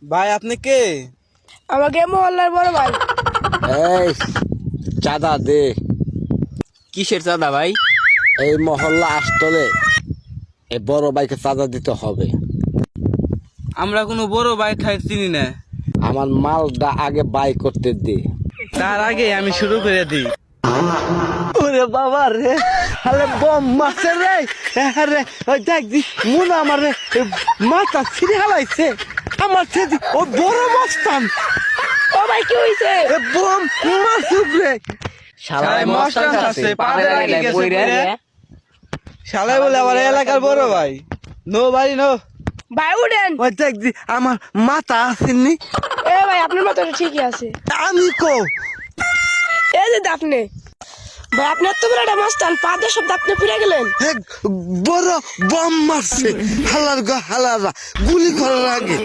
ভাই আপনি কে? আমাকে মহল্লার বড় ভাই। এই চাঁদা দে। কিসের চাঁদা ভাই? এই মহল্লা আসতলে এই বড় ভাইকে চাঁদা দিতে হবে। আমরা কোনো বড় ভাই ঠাই চিনি না। আমার মালটা আগে বাই করতে দে। তার আগে আমি শুরু করে দিই। ওরে বাবা রে, আরে বম মারছে রে। আরে ওই দেখ দি মুন আমার রে মাথা ছিঁড়ে হালাইছে। আমার ছেদি ও বড় মস্তান। ও ভাই কি হইছে? এ বম মাসুক রে। শালায় মস্তান আছে, পাড়ে লাগি গেছে পুরে। শালায় বলে আমার এলাকার বড় ভাই। নো ভাই নো। ভাই উঠেন। ওই দেখ দি আমার মাথা আসেনি। এ ভাই আপনার মতো ঠিকই আছে। আমি কো এই যে আপনি ভাই, আপনি এত বড় একটা মাস্তান, পা দিয়ে সব আপনি পুড়ে গেলেন। হে বড় বম মারছে। হালার গো হালারা গুলি করার আগে।